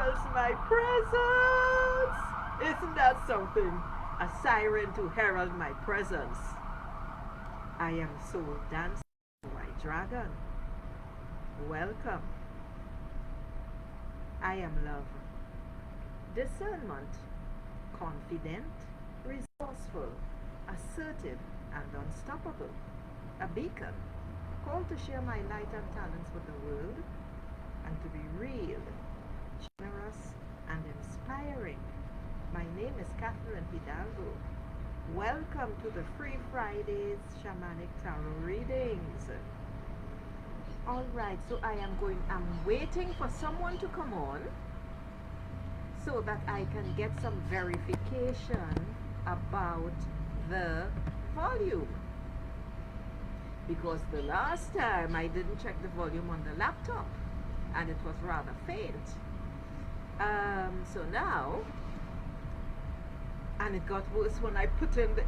heralds my presence. Isn't that something? A siren to herald my presence. I am soul dancing, white dragon. Welcome. I am love. Discernment. Confident, resourceful, assertive, and unstoppable. A beacon. Called to share my light and talents with the world and to be real, generous, and inspiring. My name is Catherine Hidalgo. Welcome to the free Fridays Shamanic Tarot Readings. Alright, so I'm waiting for someone to come on so that I can get some verification about the volume. Because the last time I didn't check the volume on the laptop and it was rather faint. So now, and it got worse when I put in the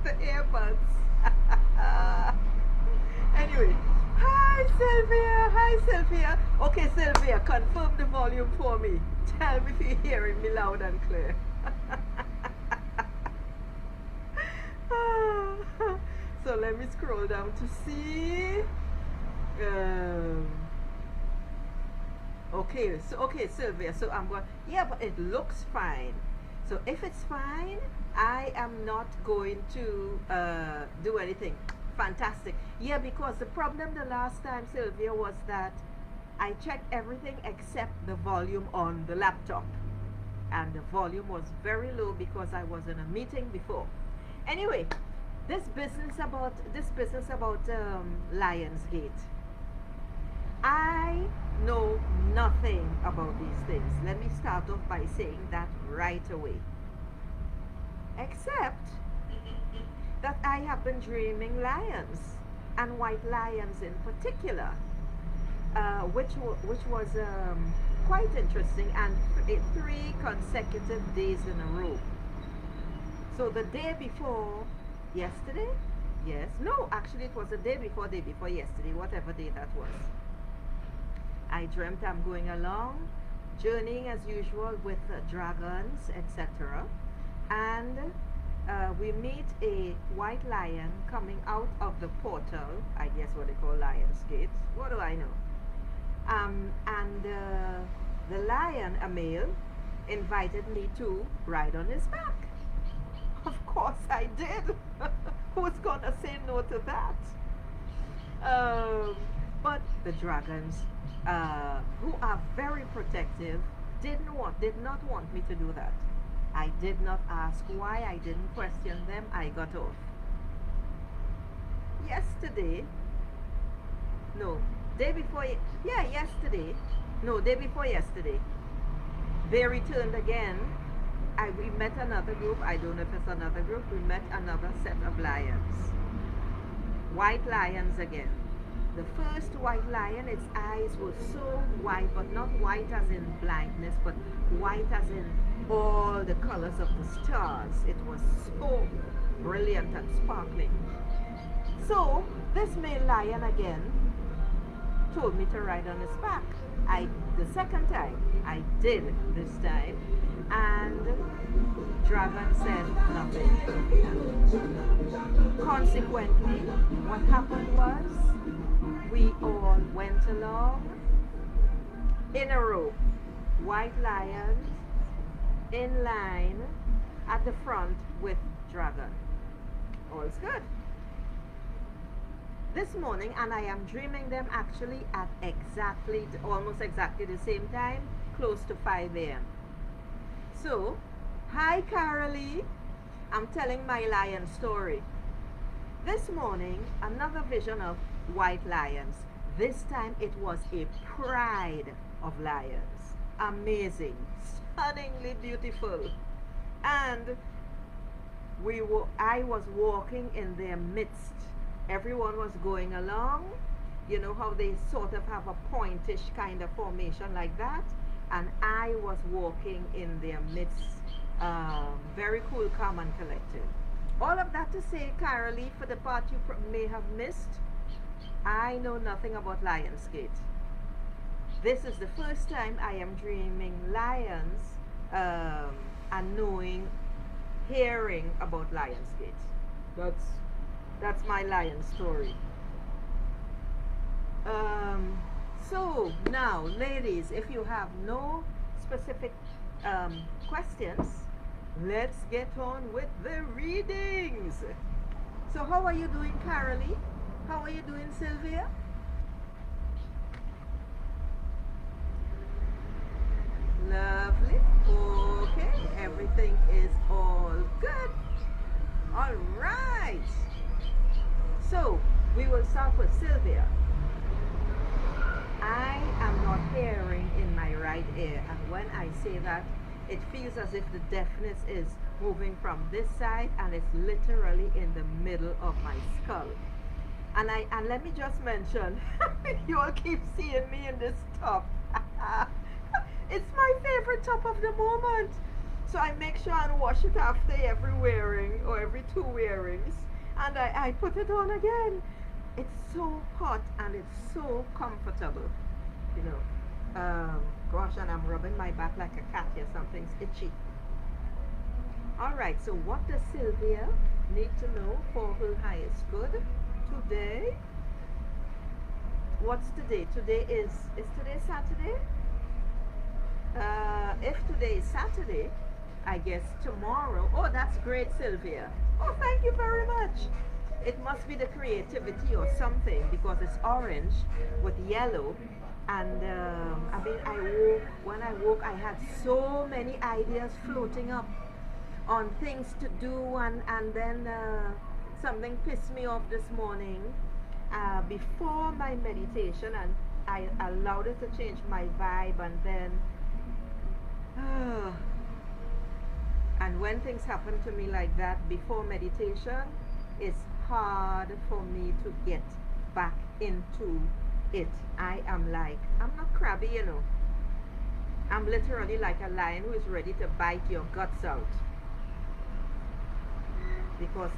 the earbuds. Anyway, hi Sylvia. Okay, Sylvia, confirm the volume for me. Tell me if you're hearing me loud and clear. So let me scroll down to see. Okay, Sylvia. So I'm going. Yeah, but it looks fine. So if it's fine, I am not going to do anything. Fantastic. Yeah, because the problem the last time, Sylvia, was that I checked everything except the volume on the laptop, and the volume was very low because I was in a meeting before. Anyway, this business about Lionsgate. I know nothing about these things. Let me start off by saying that right away. Except that I have been dreaming lions, and white lions in particular, which was quite interesting, and 3 consecutive days in a row. So the day before yesterday, yes, no, actually it was the day before yesterday, whatever day that was. I dreamt I'm going along, journeying as usual with dragons, etc. And we meet a white lion coming out of the portal, I guess what they call Lionsgate. What do I know? And the lion, a male, invited me to ride on his back. Of course I did. Who's gonna say no to that? But the dragons, who are very protective, did not want me to do that. I did not ask why. I didn't question them. I got off. Yesterday, day before yesterday, they returned again. We met another group. I don't know if it's another group. We met another set of lions. White lions again. The first white lion, its eyes were so white, but not white as in blindness, but white as in all the colors of the stars. It was so brilliant and sparkling. So this male lion again told me to ride on his back. The second time I did this time, and dragon said nothing. Consequently, what happened was we all went along in a row, white lions in line at the front with dragon. All's good. This morning, and I am dreaming them actually at almost exactly the same time, close to 5 a.m. So, hi Carolee, I'm telling my lion story. This morning, another vision of white lions. This time it was a pride of lions. Amazing, stunningly beautiful. And I was walking in their midst. Everyone was going along. You know how they sort of have a pointish kind of formation like that? And I was walking in their midst. Very cool, calm and collected. All of that to say, Carolee, for the part you may have missed, I know nothing about Lionsgate. This is the first time I am dreaming lions, and hearing about Lionsgate. That's my lion story. Um, so now, ladies, if you have no specific questions, let's get on with the readings. So how are you doing, Carolee? How are you doing, Sylvia? Lovely. Okay, everything is all good. All right. So we will start with Sylvia. I am not hearing in my right ear, and when I say that, it feels as if the deafness is moving from this side and it's literally in the middle of my skull. And let me just mention, you all keep seeing me in this top. It's my favorite top of the moment. So I make sure and wash it after every wearing or every 2 wearings, and I put it on again. It's so hot and it's so comfortable, you know. Gosh, and I'm rubbing my back like a cat here. Something's itchy. All right. So what does Sylvia need to know for her highest good today? What's today? Today is today Saturday? If today is Saturday, I guess tomorrow. Oh, that's great, Sylvia. Oh, thank you very much. It must be the creativity or something, because it's orange with yellow. And I mean, when I woke, I had so many ideas floating up on things to do, and then something pissed me off this morning before my meditation, and I allowed it to change my vibe, and then and when things happen to me like that before meditation, it's hard for me to get back into it. I'm not crabby, you know. I'm literally like a lion who is ready to bite your guts out, because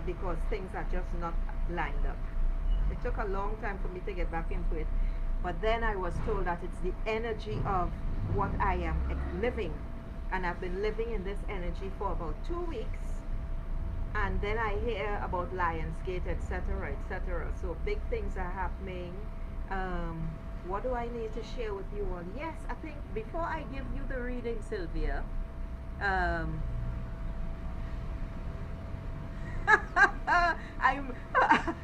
because things are just not lined up. It took a long time for me to get back into it, but then I was told that it's the energy of what I am living, and I've been living in this energy for about 2 weeks, and then I hear about Lionsgate, etc., etc. So big things are happening. What do I need to share with you all? Yes, I think before I give you the reading, Sylvia, I'm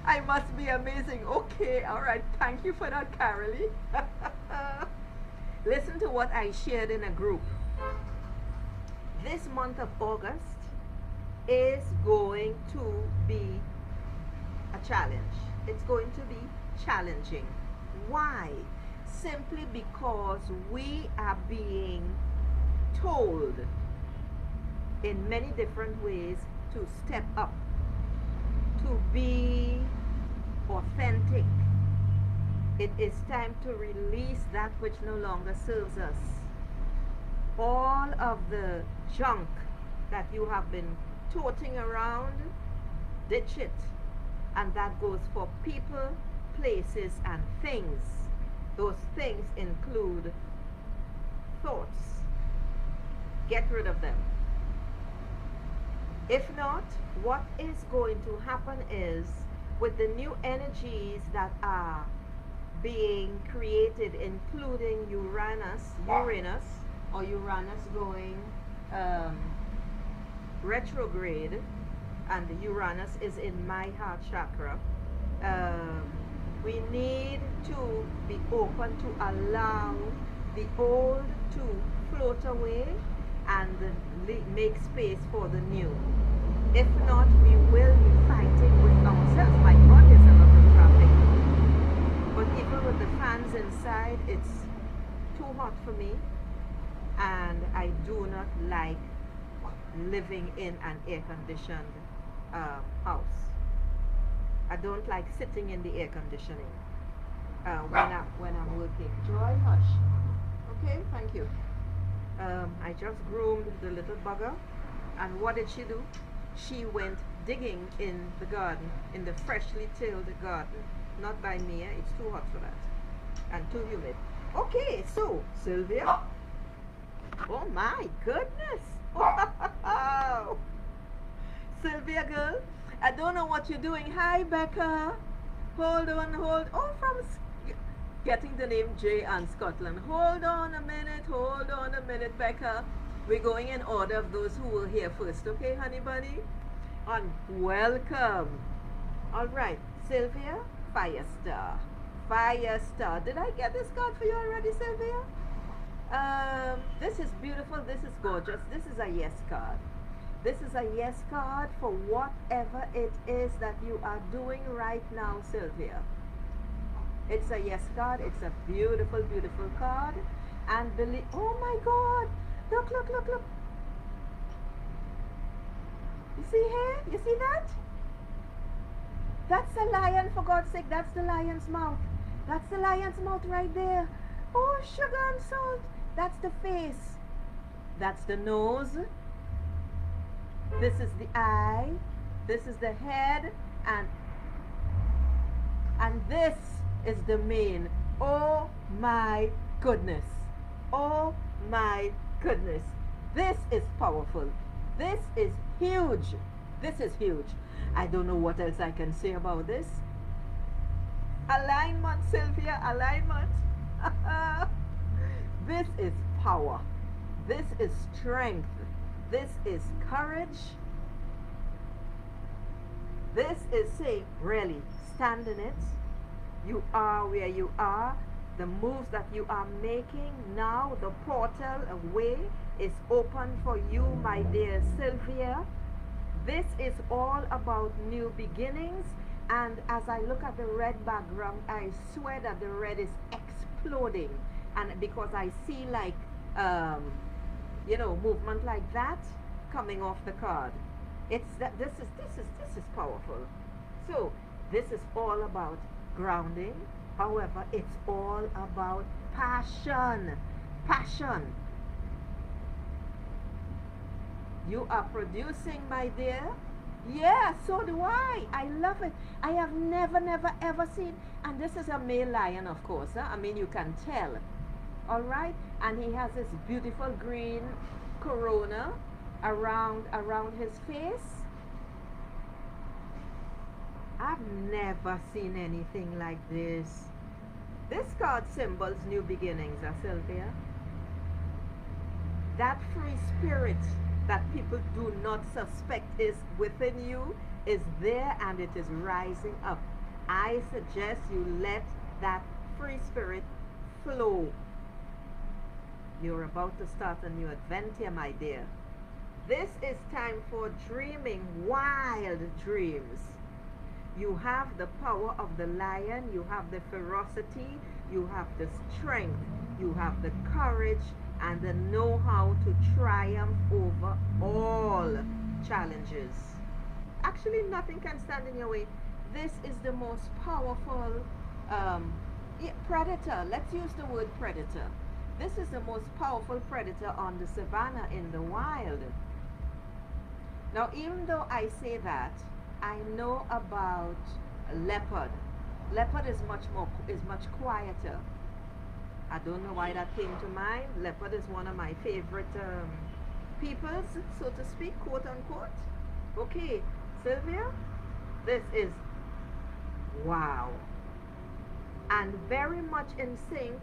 I must be amazing. Okay, all right. Thank you for that, Carolee. Listen to what I shared in a group. This month of August is going to be a challenge. It's going to be challenging. Why? Simply because we are being told in many different ways to step up, to be authentic. It is time to release that which no longer serves us. All of the junk that you have been toting around, ditch it. And that goes for people, places, and things. Those things include thoughts. Get rid of them. If not, what is going to happen is, with the new energies that are being created, including Uranus going retrograde, and Uranus is in my heart chakra. We need to be open to allow the old to float away and make space for the new. If not, we will be fighting with ourselves. My God, there's a lot of traffic. But even with the fans inside, it's too hot for me, and I do not like living in an air-conditioned house. I don't like sitting in the air conditioning when I'm working. Joy, hush. Okay, thank you. I just groomed the little bugger, and what did she do? She went digging in the garden, in the freshly tilled garden. Not by me, it's too hot for that, and too humid. Okay, so Sylvia. Oh my goodness. Wow. Sylvia girl, I don't know what you're doing. Hi Becca. Hold on, hold. Oh, from getting the name J and Scotland. Hold on a minute, Becca. We're going in order of those who were here first, okay, honey bunny? And welcome. All right, Sylvia, Firestar. Firestar. Did I get this card for you already, Sylvia? This is beautiful. This is gorgeous. This is a yes card. This is a yes card for whatever it is that you are doing right now, Sylvia. It's a yes card. It's a beautiful, beautiful card. And believe, oh my God, look, look, look, look. You see here? You see that? That's a lion, for God's sake. That's the lion's mouth. That's the lion's mouth right there. Oh, sugar and salt. That's the face. That's the nose. This is the eye. This is the head. And this is the mane. Oh my goodness. Oh my goodness. This is powerful. This is huge. This is huge. I don't know what else I can say about this. Alignment, Sylvia, alignment. This is power. This is strength. This is courage. This is saying, really, stand in it. You are where you are. The moves that you are making now, the portal away is open for you, my dear Sylvia. This is all about new beginnings. And as I look at the red background, I swear that the red is exploding. And because I see like, movement like that coming off the card. It's that this is powerful. So this is all about grounding. However, it's all about passion. Passion. You are producing, my dear. Yeah, so do I. I love it. I have never, ever seen. And this is a male lion, of course. Huh? I mean, you can tell. All right. And he has this beautiful green corona around his face. I've never seen anything like this. This card symbols new beginnings, Sylvia. That free spirit that people do not suspect is within you is there and it is rising up. I suggest you let that free spirit flow. You're about to start a new adventure, my dear. This is time for dreaming wild dreams. You have the power of the lion, you have the ferocity, you have the strength, you have the courage, and the know-how to triumph over all challenges. Actually, nothing can stand in your way. This is the most powerful predator. Let's use the word predator. This is the most powerful predator on the savannah in the wild. Now, even though I say that, I know about leopard. Leopard is much quieter. I don't know why that came to mind. Leopard is one of my favorite peoples, so to speak, quote unquote. Okay, Sylvia, this is wow. And very much in sync,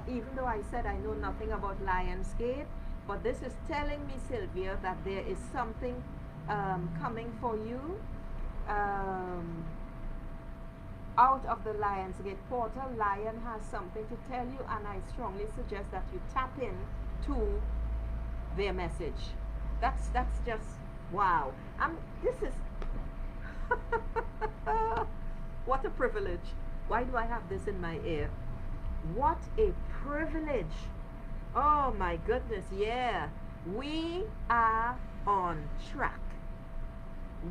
even though I said I know nothing about Lionsgate, but this is telling me, Sylvia, that there is something coming for you. Out of the Lionsgate portal. Lion has something to tell you, and I strongly suggest that you tap in to their message. That's just wow. This is what a privilege. Why do I have this in my ear? What a privilege. Oh my goodness, yeah. We are on track.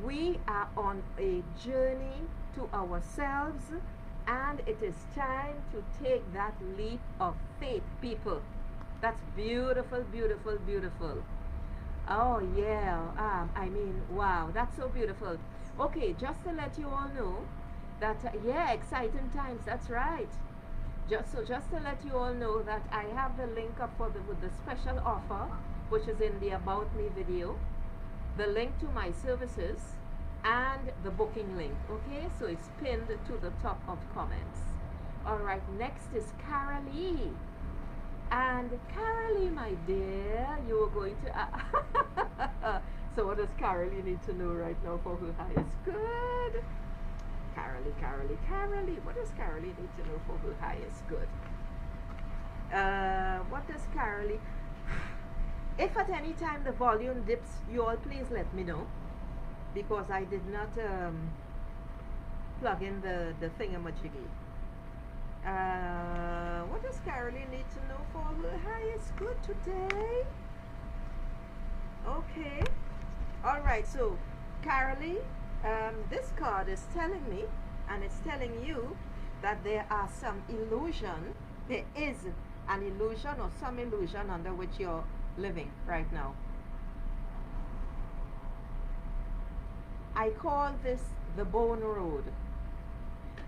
We are on a journey to ourselves, and it is time to take that leap of faith, people. That's beautiful, beautiful, beautiful. Oh yeah, wow, that's so beautiful. Okay, just to let you all know that yeah, exciting times, that's right. Just to let you all know that I have the link up for with the special offer, which is in the About Me video, the link to my services, and the booking link. Okay, so it's pinned to the top of comments. All right, next is Carolee. And Carolee, my dear, you are going to so what does Carolee need to know right now for her highest good? Carolee, what does Carolee need to know for her highest good? What does Carolee, if at any time the volume dips, you all please let me know, because I did not plug in the thingamajiggy. What does Carolee need to know for her highest good today? Okay. All right. So, Carolee, this card is telling me, and it's telling you, that there are some illusion. There is an illusion or some illusion under which you're living right now. I call this the bone road.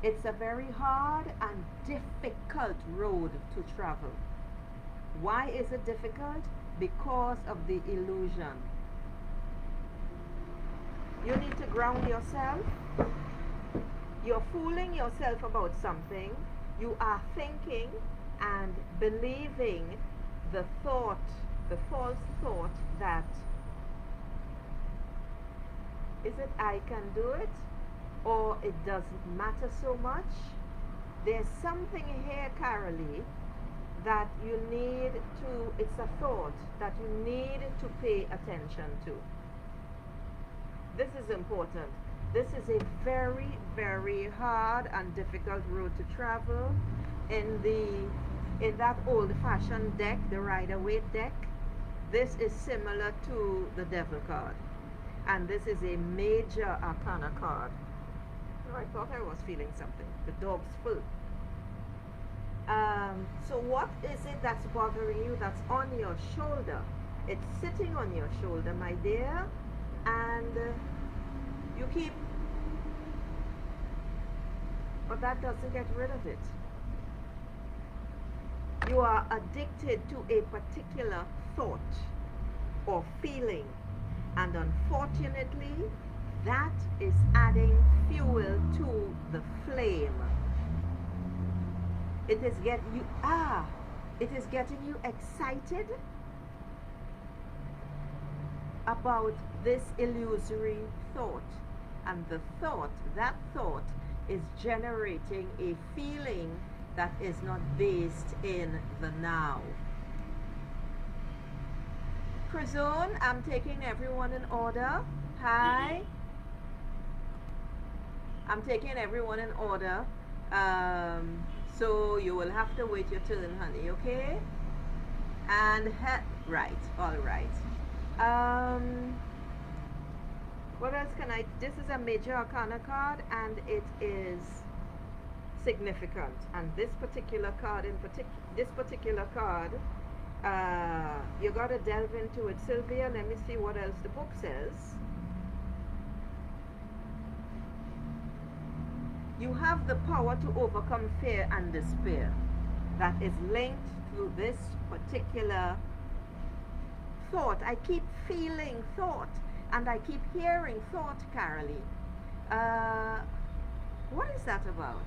It's a very hard and difficult road to travel. Why is it difficult? Because of the illusion. You need to ground yourself. You're fooling yourself about something. You are thinking and believing the thought, the false thought that, is it I can do it? Or it doesn't matter so much. There's something here, Carolee, that you need to, it's a thought that you need to pay attention to. This is important. This is a very, very hard and difficult road to travel. In that old-fashioned deck, the Rider-Waite deck, this is similar to the Devil card. And this is a major arcana card. I thought I was feeling something. The dog's full. So what is it that's bothering you, that's on your shoulder? It's sitting on your shoulder, my dear, and you keep, but that doesn't get rid of it. You are addicted to a particular thought or feeling, and unfortunately, that is adding fuel to the flame. It is getting you excited about this illusory thought, and that thought is generating a feeling that is not based in the now. Curzon, I'm taking everyone in order. Hi. I'm taking everyone in order. So you will have to wait your turn, honey, okay? And right, all right. What else can I? This is a major arcana card, and it is significant. And this particular card, you gotta delve into it, Sylvia. Let me see what else the book says. You have the power to overcome fear and despair. That is linked to this particular thought. I keep feeling thought, and I keep hearing thought, Carolee. What is that about?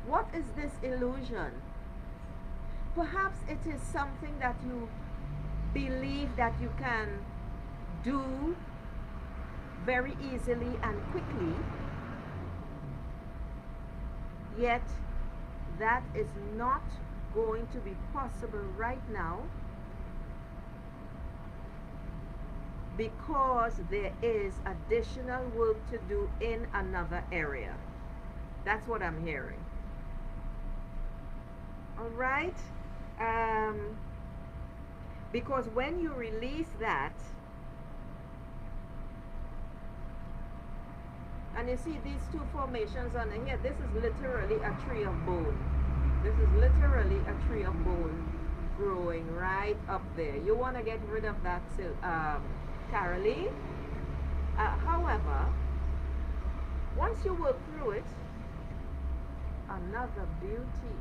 What is this illusion? Perhaps it is something that you believe that you can do very easily and quickly, yet that is not going to be possible right now, because there is additional work to do in another area. That's what I'm hearing. All right? Because when you release that, and you see these two formations on here, this is literally a tree of bone. This is literally a tree of bone growing right up there. You want to get rid of that, Carolee. However, once you work through it, another beauty.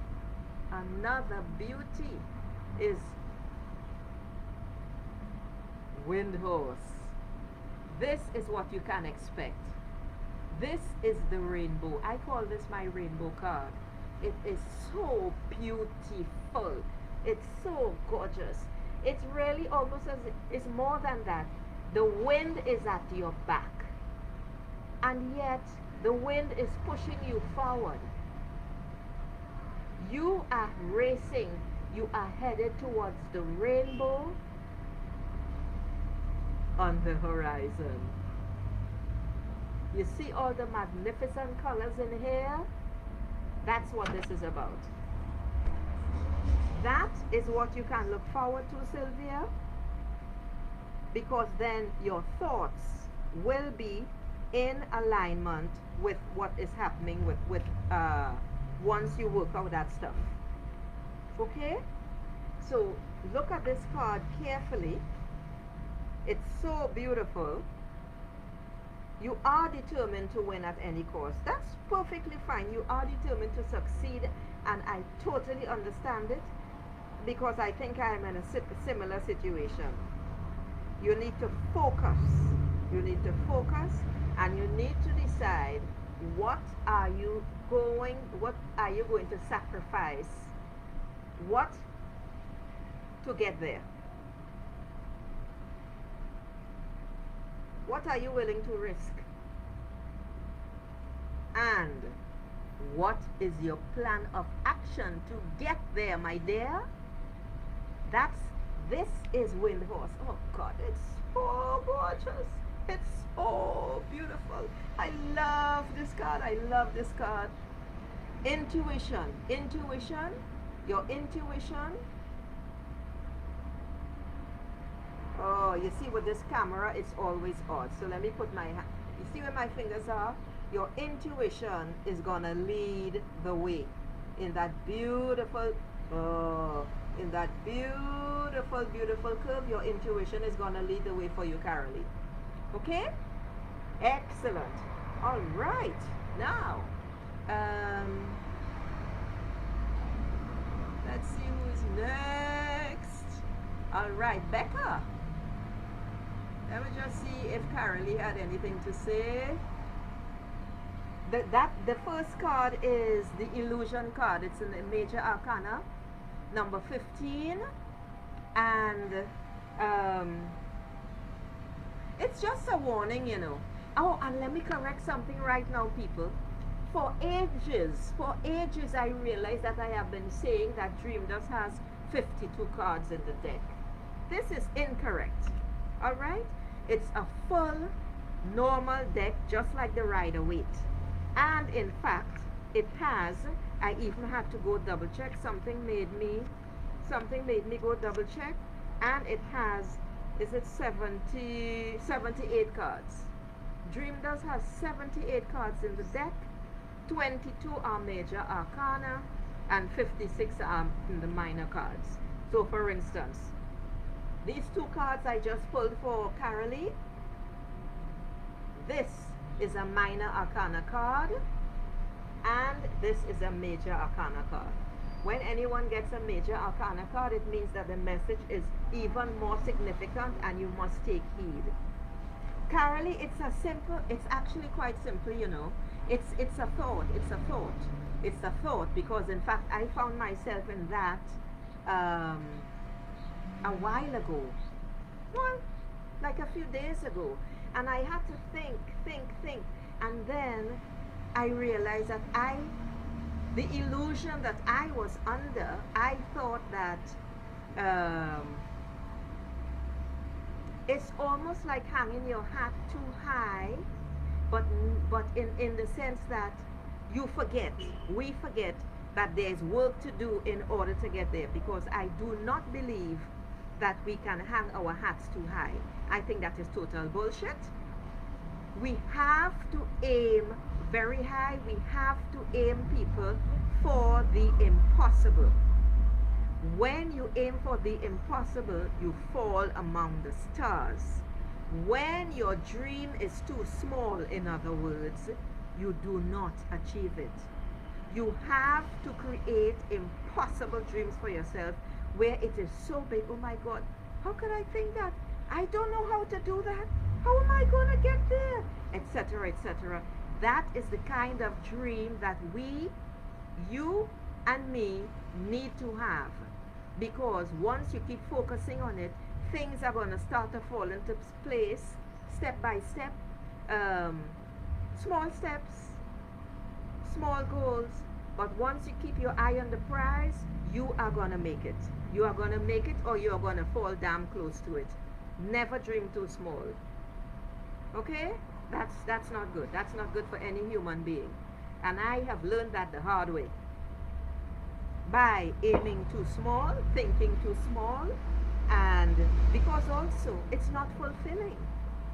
Another beauty is wind horse. This is what you can expect. This is the rainbow. I call this my rainbow card. It is so beautiful. It's so gorgeous. It's really almost as it's more than that. The wind is at your back, and yet the wind is pushing you forward. You are racing. You are headed towards the rainbow on the horizon. You see all the magnificent colors in here? That's what this is about. That is what you can look forward to, Sylvia, because then your thoughts will be in alignment with what is happening with once you work out that stuff. Okay? So look at this card carefully. It's so beautiful. You are determined to win at any cost. That's perfectly fine. You are determined to succeed, and I totally understand it, because I think I am in a similar situation. You need to focus. You need to focus, and you need to decide what are you going to sacrifice, what to get there. What are you willing to risk? And what is your plan of action to get there, my dear? This is wind horse. Oh God, it's so gorgeous. It's so beautiful. I love this card. I love this card. Intuition. Intuition. Your intuition. Oh, you see with this camera, it's always odd. So let me put my hand. You see where my fingers are? Your intuition is gonna lead the way in that beautiful, in that beautiful, beautiful curve. Your intuition is gonna lead the way for you, Carolee. Okay? Excellent. All right. Now, let's see who's next. All right, Becca. Let me just see if Carolee had anything to say. The first card is the illusion card. It's in the major arcana, number 15, and it's just a warning, you know. Oh, and let me correct something right now, people. For ages, I realized that I have been saying that Dream Dust has 52 cards in the deck. This is incorrect. All right? It's a full, normal deck, just like the Rider-Waite. And in fact, it has, I even had to go double check. Something made me go double check. And it has, is it 78 cards. Dream Dust has 78 cards in the deck. 22 are major arcana and 56 are in the minor cards. So for instance, these two cards I just pulled for Carolee, this is a minor arcana card and this is a major arcana card. When anyone gets a major arcana card, it means that the message is even more significant and you must take heed. Carolee, it's actually quite simple, you know. It's a thought, because in fact I found myself in that a while ago, well, like a few days ago, and I had to think, and then I realized that the illusion that I was under, I thought that it's almost like hanging your hat too high, but in the sense that we forget that there's work to do in order to get there, because I do not believe that we can hang our hats too high. I think that is total bullshit. We have to aim very high. We have to aim, people, for the impossible. When you aim for the impossible, you fall among the stars. When your dream is too small, in other words, you do not achieve it. You have to create impossible dreams for yourself where it is so big. Oh my God, how could I think that? I don't know how to do that. How am I going to get there? Etc., etc. That is the kind of dream that you and me need to have. Because once you keep focusing on it, things are going to start to fall into place step by step. Um, Small steps, small goals, but once you keep your eye on the prize, you are going to make it. You are going to make it, or you are going to fall damn close to it. Never dream too small. Okay? That's not good. That's not good for any human being. And I have learned that the hard way. By aiming too small, thinking too small, and because also it's not fulfilling.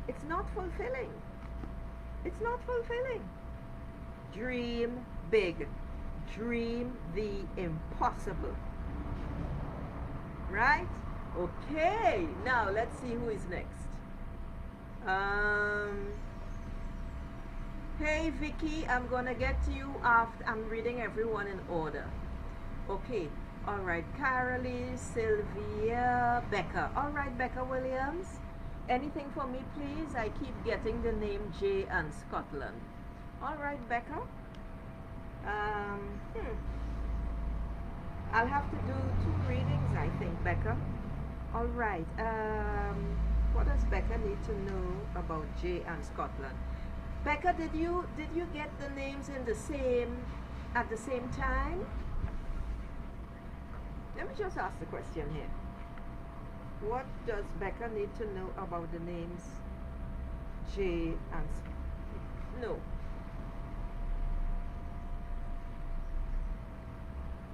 It's not fulfilling. It's not fulfilling. Dream big. Dream the impossible. Right? Okay. Now let's see who is next. Hey Vicky, I'm gonna get to you after I'm reading everyone in order. Okay. Alright, Carolee, Sylvia, Becca. Alright, Becca Williams. Anything for me, please? I keep getting the name Jay and Scotland. Alright, Becca. I'll have to do 2 readings, I think, Becca. Alright. What does Becca need to know about Jay and Scotland? Becca, did you get the names at the same time? Let me just ask the question here. What does Becca need to know about the names Jay and No.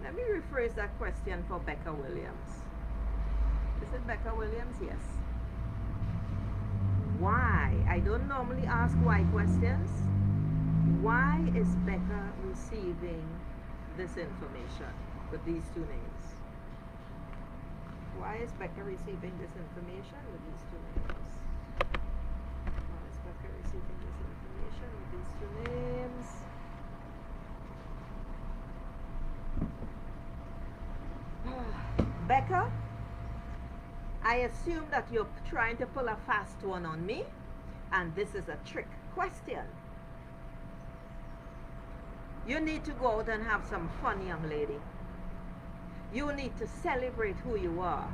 Let me rephrase that question for Becca Williams. Is it Becca Williams? Yes. Why? I don't normally ask why questions. Why is Becca receiving this information with these 2 names? Why is Becca receiving this information with these 2 names? Why is Becca receiving this information with these 2 names? Becca, I assume that you're trying to pull a fast one on me, and this is a trick question. You need to go out and have some fun, young lady. You need to celebrate who you are.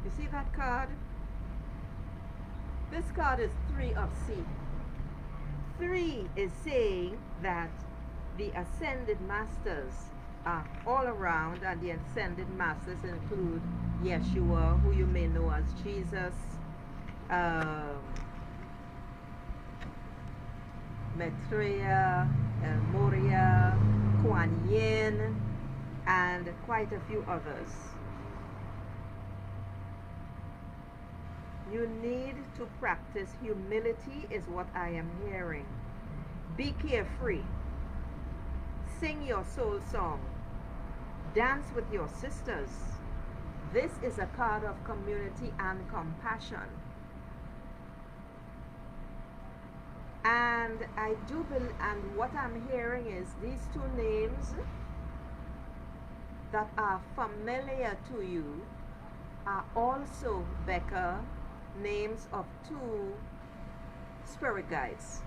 You see that card? This card is 3 of C. 3 is saying that the ascended masters are all around, and the ascended masters include Yeshua, who you may know as Jesus, Maitreya, Moria, Kuan Yin, and quite a few others. You need to practice humility is what I am hearing. Be carefree. Sing your soul song. Dance with your sisters. This is a card of community and compassion. And I do believe, and what I'm hearing is these 2 names that are familiar to you are also, Becca, names of 2 spirit guides,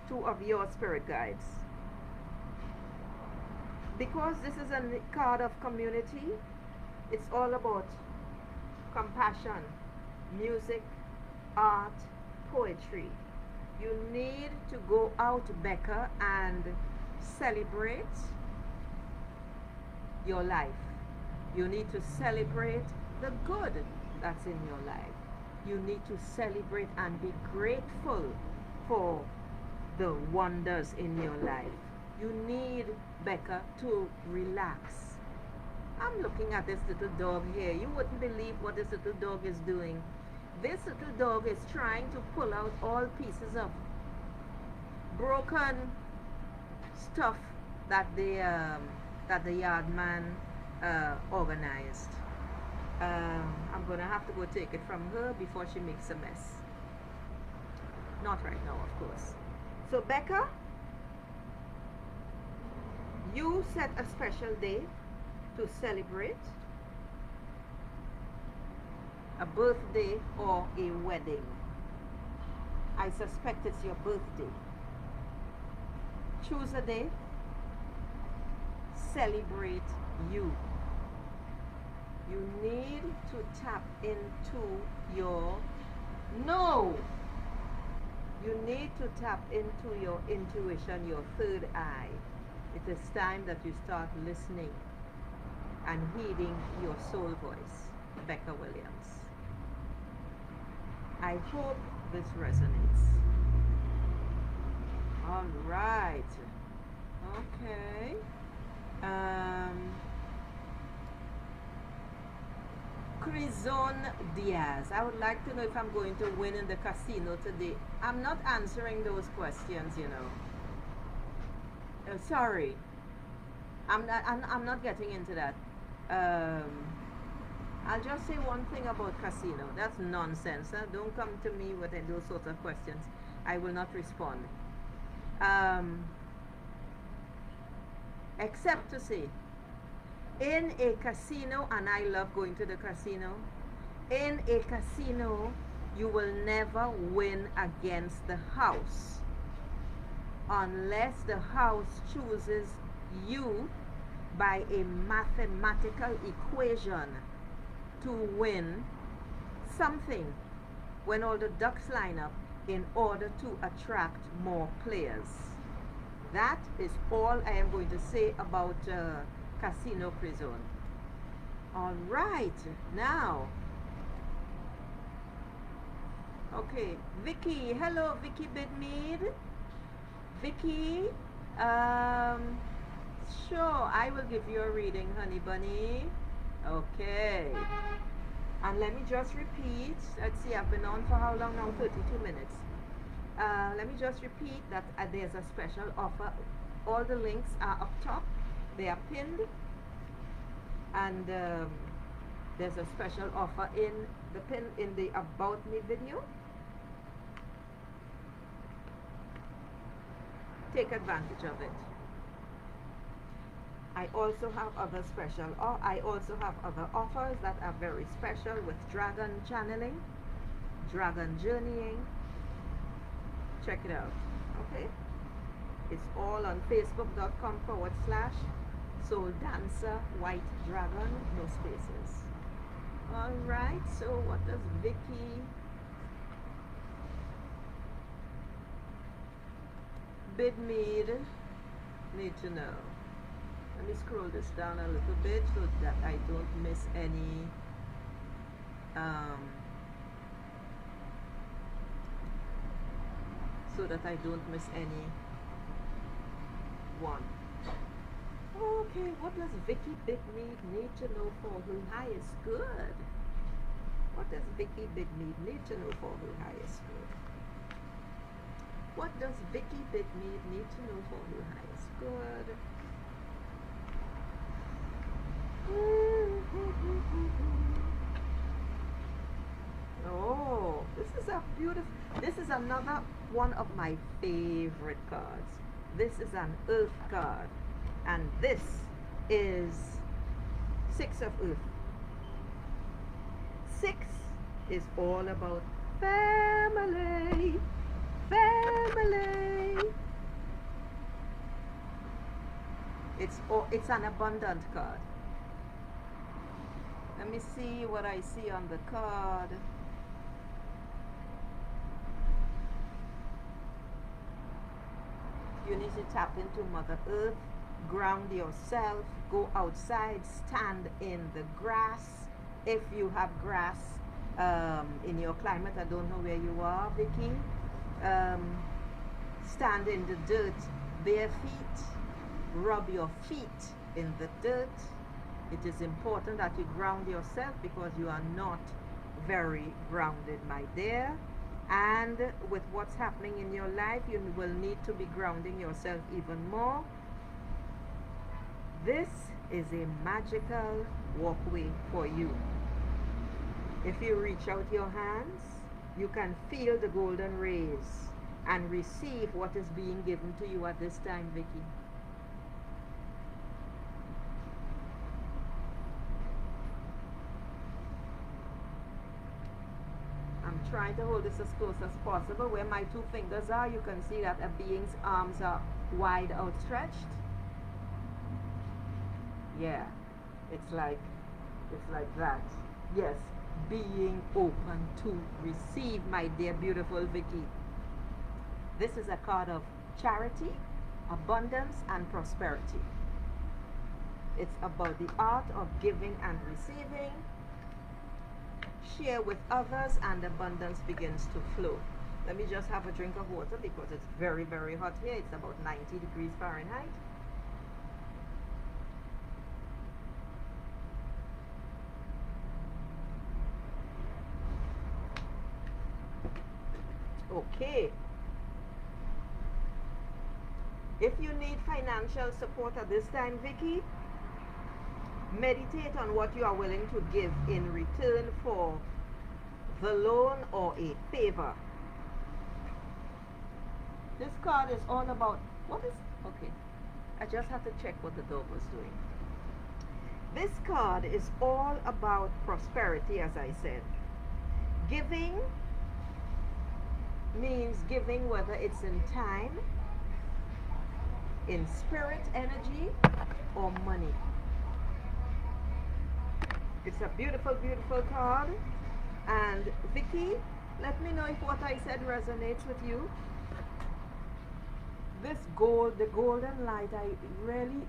2 of your spirit guides. Because this is a card of community, it's all about compassion, music, art, poetry. You need to go out, Becca, and celebrate your life. You need to celebrate the good that's in your life. You need to celebrate and be grateful for the wonders in your life. You need, Becca, to relax. I'm looking at this little dog here. You wouldn't believe what this little dog is doing. This little dog is trying to pull out all pieces of broken stuff that the yard man organized. I'm gonna have to go take it from her before she makes a mess. Not right now, of course. So, Becca, you set a special day to celebrate a birthday or a wedding. I suspect it's your birthday. Choose a day, celebrate you. You need to tap into your no. You need to tap into your intuition, your third eye. It is time that you start listening and heeding your soul voice. Becca Williams. I hope this resonates. All right. Okay. Crizon Diaz. I would like to know if I'm going to win in the casino today. I'm not answering those questions, you know. Sorry. I'm not getting into that. I'll just say one thing about casino. That's nonsense. Huh? Don't come to me with those sorts of questions. I will not respond. Except to say, in a casino, and I love going to the casino, in a casino, you will never win against the house unless the house chooses you by a mathematical equation to win something when all the ducks line up in order to attract more players. That is all I am going to say about Casino Prison. All right, now, okay, Vicky, hello, Vicky Bidmead. Vicky, sure, I will give you a reading, honey bunny. Okay, and let me just repeat. Let's see, I've been on for how long now? 32 minutes. Let me just repeat that there's a special offer. All the links are up top. They are pinned, and there's a special offer in the About Me video. Take advantage of it. I also have other offers that are very special with dragon channeling, dragon journeying. Check it out. Okay, it's all on facebook.com/soul dancer white dragon, no spaces. All right, so what does Vicky Bidmead need to know? Let me scroll this down a little bit so that I don't miss any one. Okay, what does Vicky Bidmead need to know for her highest good? What does Vicky Bidmead need to know for her highest good? What does Vicky Bidmead need to know for her highest good? Oh, this is another one of my favorite cards. This is an Earth card, and this is Six of Earth. 6 is all about family. It's an abundant card. Let me see what I see on the card. You need to tap into Mother Earth, ground yourself, go outside, stand in the grass. If you have grass in your climate, I don't know where you are, Vicky. Stand in the dirt, bare feet, rub your feet in the dirt. It is important that you ground yourself because you are not very grounded, my dear. And with what's happening in your life, you will need to be grounding yourself even more. This is a magical walkway for you. If you reach out your hands, you can feel the golden rays and receive what is being given to you at this time, Vicky. I'm trying to hold this as close as possible. Where my two fingers are, you can see that a being's arms are wide outstretched. Yeah, it's like that. Yes, being open to receive, my dear beautiful Vicky. This is a card of charity, abundance, and prosperity. It's about the art of giving and receiving. Share with others and abundance begins to flow. Let me just have a drink of water because it's very, very hot here. It's about 90 degrees Fahrenheit. Okay. If you need financial support at this time, Vicky, meditate on what you are willing to give in return for the loan or a favor. This card is all about, what is, okay, I just have to check what the dog was doing. This card is all about prosperity, as I said. Giving means giving, whether it's in time, in spirit energy, or money. It's a beautiful, beautiful card. And Vicky, let me know if what I said resonates with you. This gold, the golden light, I really,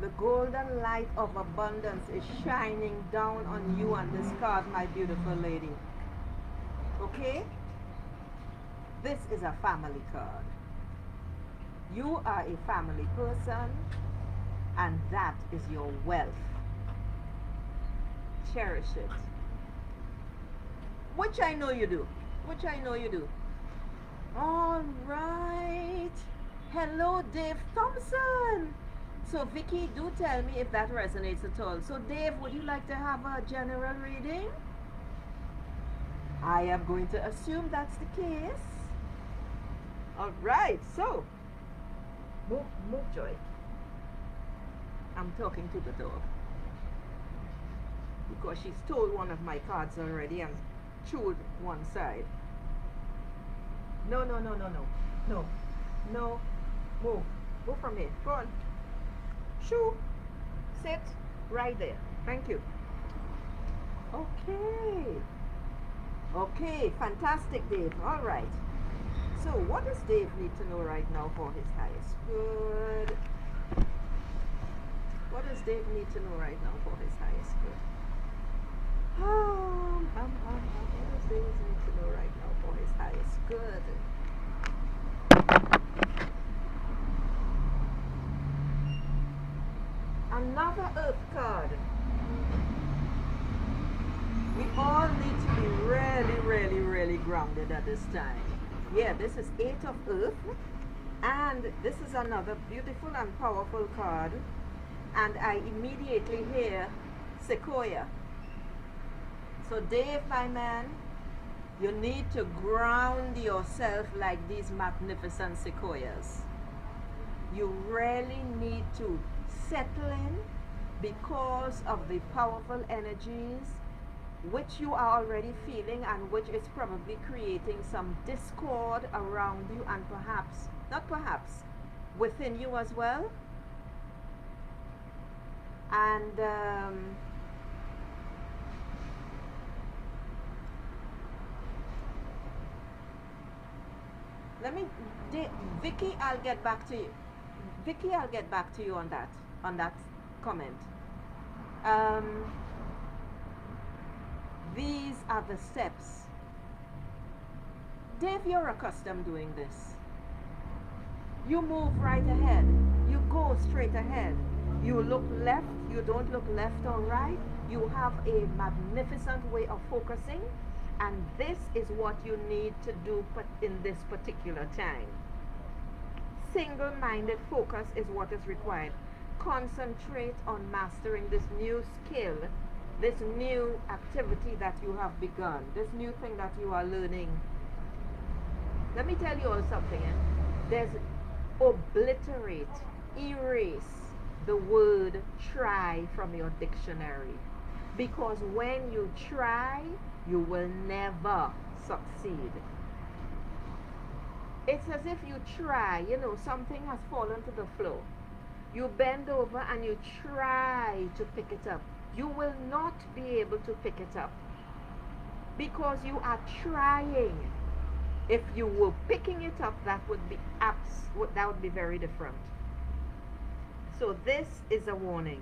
the golden light of abundance is shining down on you on this card, my beautiful lady. Okay? This is a family card. You are a family person, and that is your wealth. Cherish it. Which I know you do. Which I know you do. All right. Hello, Dave Thompson. So, Vicky, do tell me if that resonates at all. So, Dave, would you like to have a general reading? I am going to assume that's the case. All right. So, move, Joy. I'm talking to the dog because she stole one of my cards already and chewed one side. No. Move from here. Go on. Shoo. Sit right there. Thank you. Okay, fantastic, Dave. All right. So what does Dave need to know right now for his highest good? What does Dave need to know right now for his highest good? What does Dave need to know right now for his highest good? Another Earth card. We all need to be really, really, really grounded at this time. Yeah, this is 8 of Earth. And this is another beautiful and powerful card. And I immediately hear Sequoia. So Dave, my man, you need to ground yourself like these magnificent sequoias. You really need to settle in because of the powerful energies which you are already feeling and which is probably creating some discord around you and perhaps, not perhaps, within you as well. And let me, Vicky, I'll get back to you. Vicky, I'll get back to you on that comment. These are the steps. Dave, you're accustomed doing this. You move right ahead. You go straight ahead. You look left. You don't look left or right. You have a magnificent way of focusing. And this is what you need to do in this particular time. Single-minded focus is what is required. Concentrate on mastering this new skill this new activity that you have begun, this new thing that you are learning. Let me tell you all something. There's obliterate, erase the word try from your dictionary. Because when you try, you will never succeed. It's as if you try, something has fallen to the floor. You bend over and you try to pick it up. You will not be able to pick it up because you are trying. If you were picking it up, that would be very different. So this is a warning.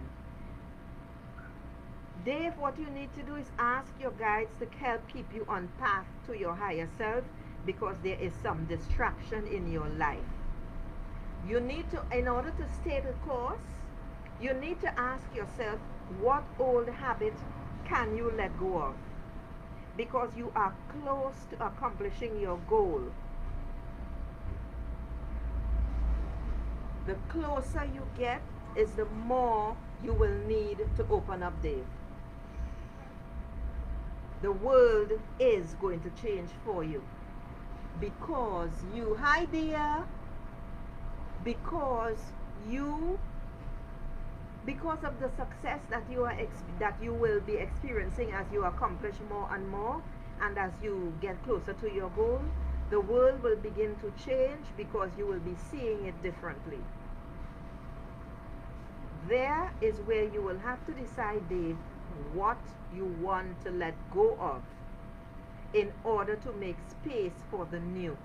Dave, what you need to do is ask your guides to help keep you on path to your higher self, because there is some distraction in your life. You need to, in order to stay the course, you need to ask yourself, what old habit can you let go of? Because you are close to accomplishing your goal. The closer you get is the more you will need to open up, Dave. The world is going to change for you. Because you, hi dear, because of the success that you will be experiencing as you accomplish more and more, and as you get closer to your goal, the world will begin to change because you will be seeing it differently. There is where you will have to decide, Dave, what you want to let go of in order to make space for the new.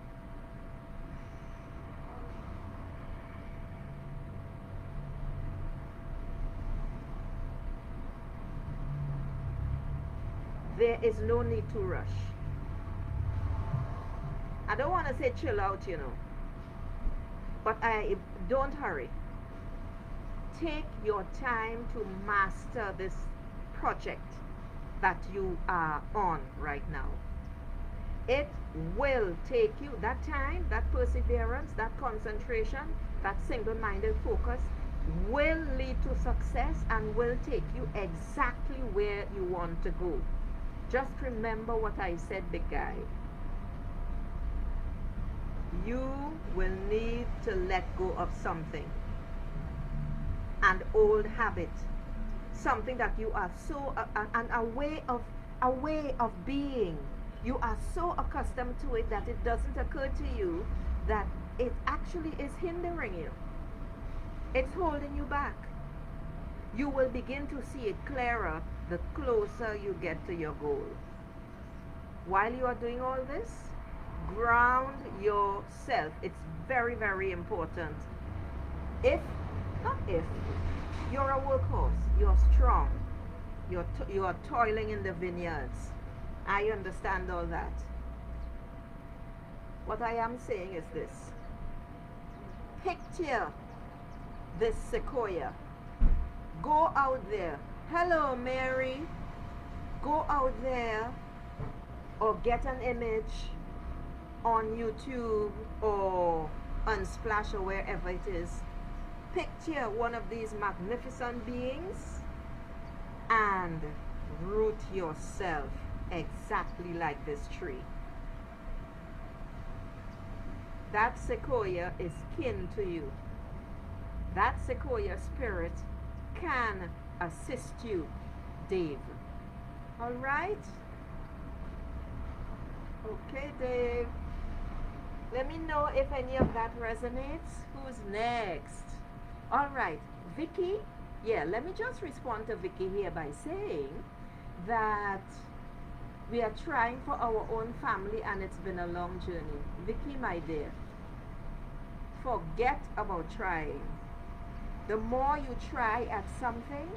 There is no need to rush. I don't want to say chill out, but don't hurry. Take your time to master this project that you are on right now. It will take you that time, that perseverance, that concentration, that single-minded focus will lead to success and will take you exactly where you want to go. Just remember what I said, big guy. You will need to let go of something. An old habit. Something that you are so, a way of being. You are so accustomed to it that it doesn't occur to you that it actually is hindering you. It's holding you back. You will begin to see it clearer the closer you get to your goal. While you are doing all this, ground yourself. It's very, very important. You're a workhorse, you're strong, you are toiling in the vineyards. I understand all that. What I am saying is this. Picture this sequoia. Go out there. Hello, Mary. Go out there or get an image on YouTube or Unsplash or wherever it is. Picture one of these magnificent beings and root yourself exactly like this tree. That sequoia is kin to you. That sequoia spirit can assist you, Dave. All right? Okay, Dave. Let me know if any of that resonates. Who's next? All right, Vicky. Yeah, let me just respond to Vicky here by saying that we are trying for our own family and it's been a long journey. Vicky, my dear, forget about trying. The more you try at something,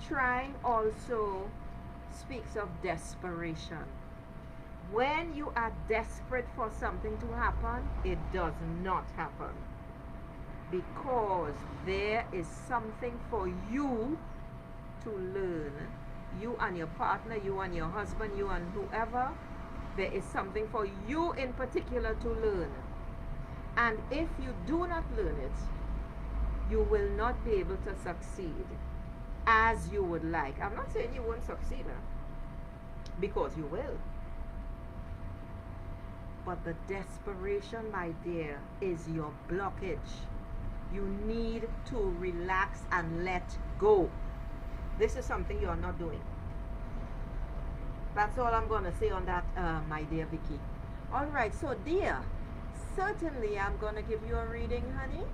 trying also speaks of desperation. When you are desperate for something to happen, it does not happen. Because there is something for you to learn. You and your partner, you and your husband, you and whoever, there is something for you in particular to learn. And if you do not learn it, you will not be able to succeed. as you would like. I'm not saying you won't succeed, huh? Because you will. But the desperation, my dear, is your blockage. You need to relax and let go. This is something you are not doing. That's all I'm going to say on that, my dear Vicky. All right, so dear, certainly I'm going to give you a reading, honey.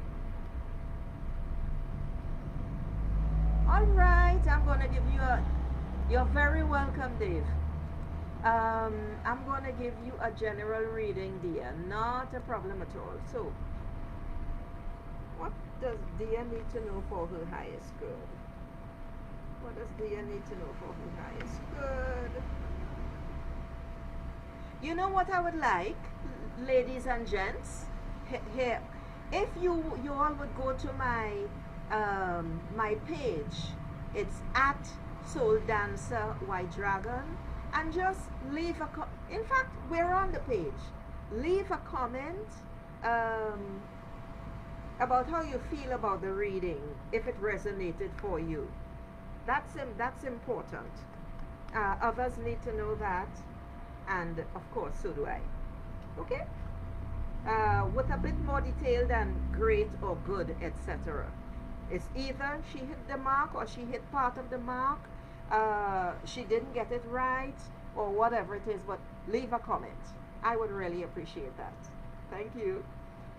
All right, I'm going to give you a... You're very welcome, Dave. I'm going to give you a general reading, dear. Not a problem at all. So, what does dear need to know for her highest good? What does dear need to know for her highest good? You know what I would like, ladies and gents? Here, if you all would go to my my page, it's at Soul Dancer White Dragon, and just leave a in fact, we're on the page. Leave a comment about how you feel about the reading, if it resonated for you. That's important. Others need to know that, and of course, so do I. Okay? With a bit more detail than great or good, etc. It's either she hit the mark or she hit part of the mark, she didn't get it right, or whatever it is, but leave a comment. I would really appreciate that. Thank you.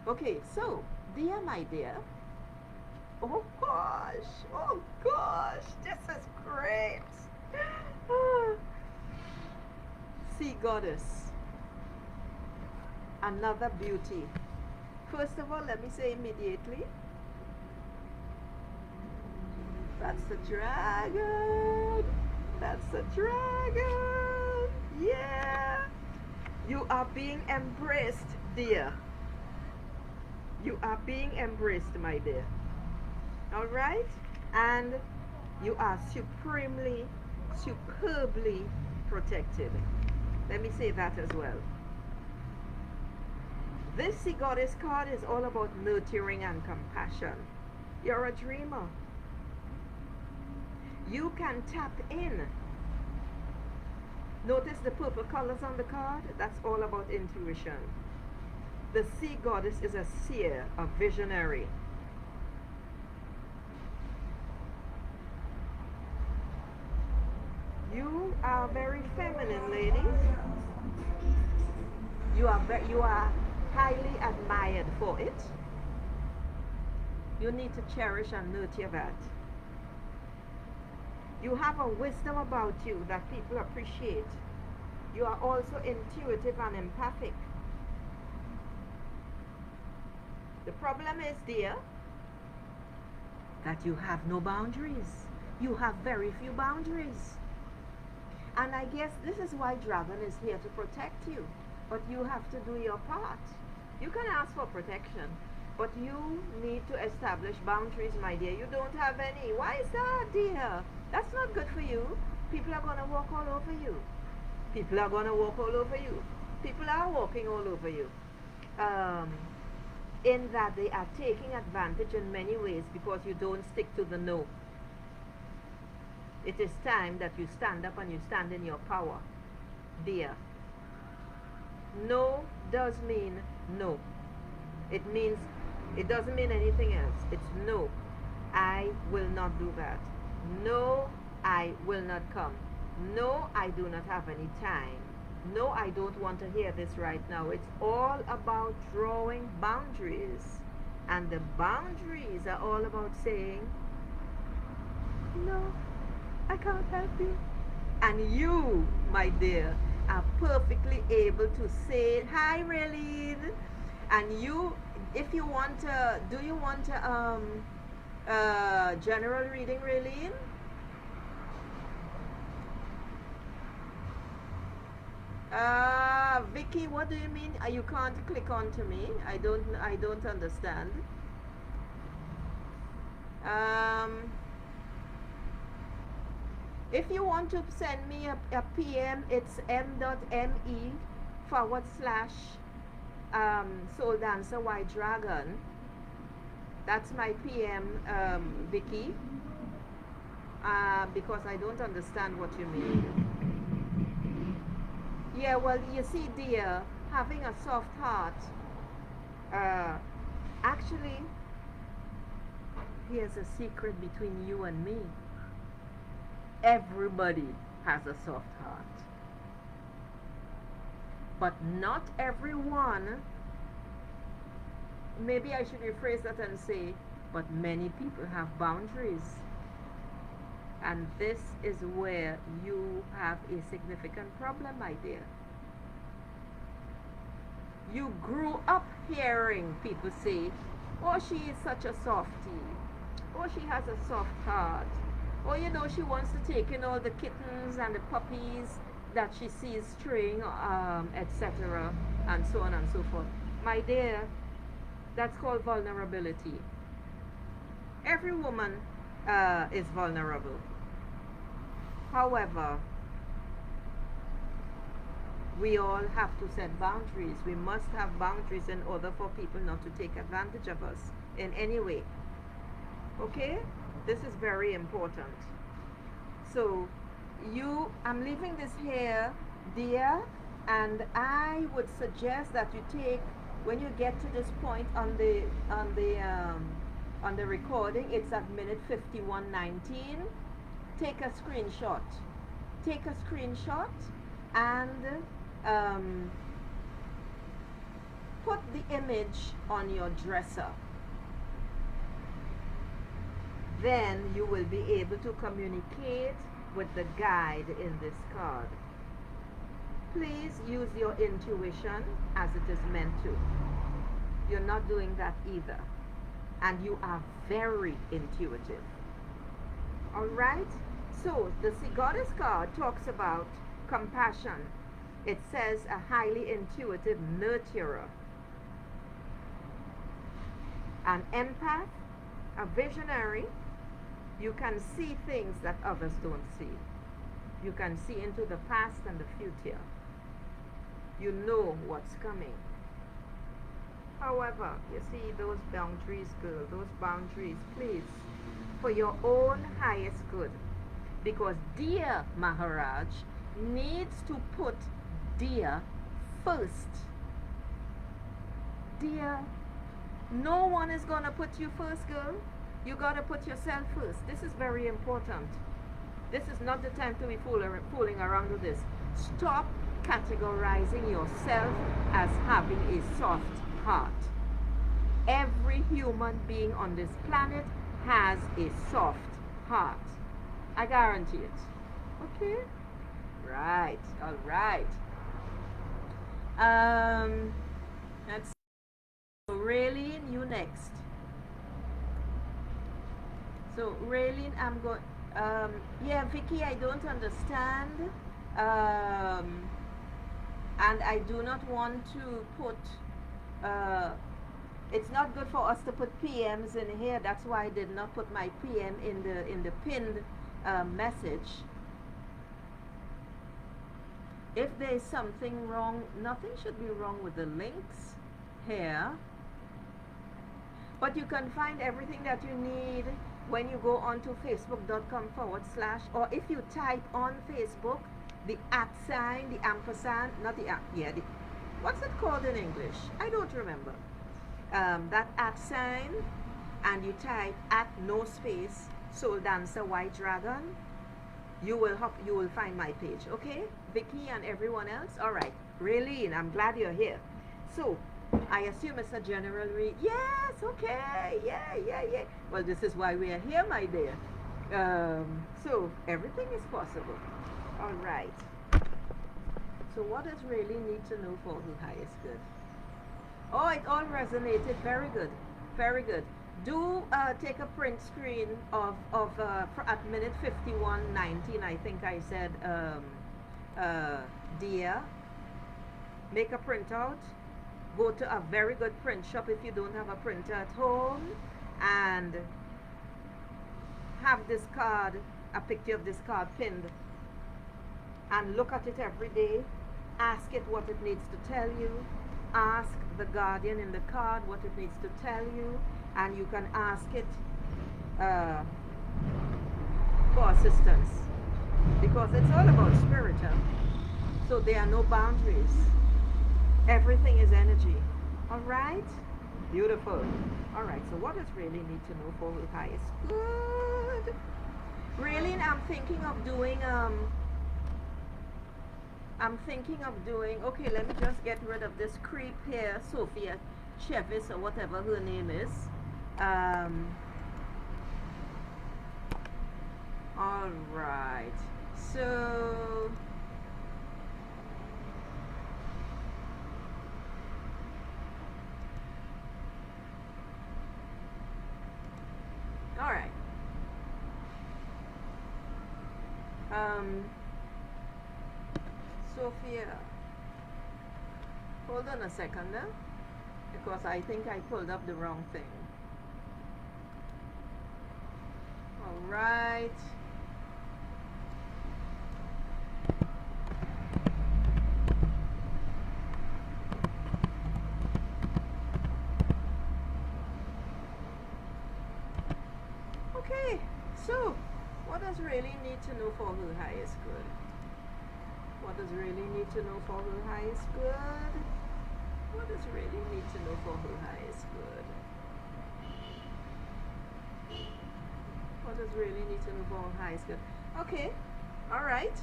Okay, so, dear my dear, oh gosh, this is great. Sea goddess, another beauty. First of all, let me say immediately, that's the dragon. That's the dragon. Yeah. You are being embraced, dear. You are being embraced, my dear. All right? And you are supremely, superbly protected. Let me say that as well. This Sea Goddess card is all about nurturing and compassion. You're a dreamer. You can tap in. Notice the purple colors on the card? That's all about intuition. The Sea Goddess is a seer, a visionary. You are very feminine, ladies. You are highly admired for it. You need to cherish and nurture that. You have a wisdom about you that people appreciate. You are also intuitive and empathic. The problem is, dear, that you have no boundaries. You have very few boundaries. And I guess this is why Dragon is here to protect you. But you have to do your part. You can ask for protection, but you need to establish boundaries, my dear. You don't have any. Why is that, dear? That's not good for you. People are going to walk all over you. People are going to walk all over you. People are walking all over you. In that they are taking advantage in many ways because you don't stick to the no. It is time that you stand up and you stand in your power, dear. No does mean no. It means, it doesn't mean anything else. It's no. I will not do that. No, I will not come. No, I do not have any time. No, I don't want to hear this right now. It's all about drawing boundaries. And the boundaries are all about saying, no, I can't help you. And you, my dear, are perfectly able to say, hi, Raylene. And you, if you want to, do you want a general reading, Raylene? Vicky, what do you mean? You can't click onto me. I don't understand. If you want to send me a PM, it's m.me/Soul Dancer White Dragon. That's my PM, Vicky. because I don't understand what you mean. Yeah, well, you see, dear, having a soft heart, uh, actually, here's a secret between you and me. Everybody has a soft heart. But not everyone, maybe I should rephrase that and say, but many people have boundaries. And this is where you have a significant problem, my dear. You grew up hearing people say, oh, she is such a softie. Oh, she has a soft heart. Oh, you know, she wants to take in all the kittens and the puppies that she sees straying, etc., and so on and so forth. My dear, that's called vulnerability. Every woman is vulnerable. However, we all have to set boundaries. We must have boundaries in order for people not to take advantage of us in any way. Okay? This is very important. So, I'm leaving this here, dear, and I would suggest that you take, when you get to this point on the recording, it's at minute 51:19. Take a screenshot. Take a screenshot and put the image on your dresser. Then you will be able to communicate with the guide in this card. Please use your intuition as it is meant to. You're not doing that either. And you are very intuitive. Alright? So, the Sea Goddess card talks about compassion. It says a highly intuitive nurturer. An empath, a visionary. You can see things that others don't see. You can see into the past and the future. You know what's coming. However, you see those boundaries, girl, those boundaries, please, for your own highest good. Because dear Maharaj needs to put dear first. Dear, no one is going to put you first, girl. You got to put yourself first. This is very important. This is not the time to be fooling around with this. Stop categorizing yourself as having a soft heart. Every human being on this planet has a soft heart. I guarantee it. Okay? Right. All right. Let's see. Raylene, you next. So Raylene, I'm going. Yeah, Vicky, I don't understand. And I do not want to put. It's not good for us to put PMs in here. That's why I did not put my PM in the pinned message. If there is something wrong, nothing should be wrong with the links here. But you can find everything that you need when you go onto facebook.com/ or if you type on Facebook the @ sign, the ampersand, not the what's it called in English? I don't remember. That @ sign, and you type @ no space Soul Dancer White Dragon, you will find my page. Okay, Vicky and everyone else. All right, Raylene, I'm glad you're here. So I assume it's a general read. Yes, okay, yeah. Well, this is why we are here, my dear. So everything is possible. All right. So what does Raylene need to know for her highest good? Oh, it all resonated. Very good. Very good. Do take a print screen of at minute 51:19. I think I said, dear. Make a printout. Go to a very good print shop if you don't have a printer at home, and have this card, a picture of this card pinned, and look at it every day. Ask it what it needs to tell you. Ask the guardian in the card what it needs to tell you, and you can ask it for assistance, because it's all about spiritual. So there are no boundaries. Everything is energy. All right? Beautiful. All right, so what does really need to know for her highest good? Really, I'm thinking of doing, okay, let me just get rid of this creep here, Sophia Chevis or whatever her name is. All right, so all right. Sophia, hold on a second now, because I think I pulled up the wrong thing. All right. Okay, so what does really need to know for her highest good? What does really need to know for her highest good? What does really need to know for her highest good? What does really need to know for her highest good? Okay, all right.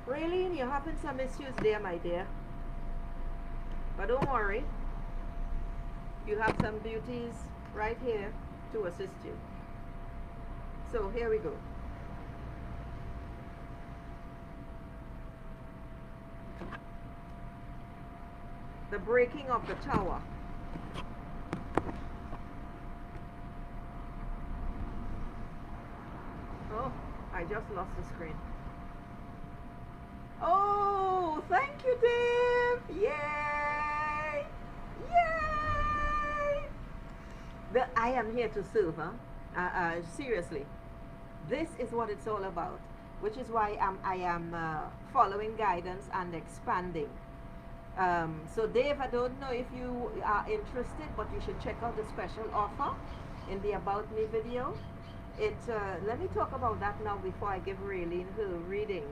Raylene, you're having some issues there, my dear. But don't worry. You have some beauties right here to assist you. So here we go. The breaking of the tower. Oh, I just lost the screen. Oh, thank you, Dave. Yay! Yay! I am here to serve, huh? Seriously. This is what it's all about, which is why I am following guidance and expanding. So Dave, I don't know if you are interested, but you should check out the special offer in the About Me video. Let me talk about that now before I give Raylene her reading.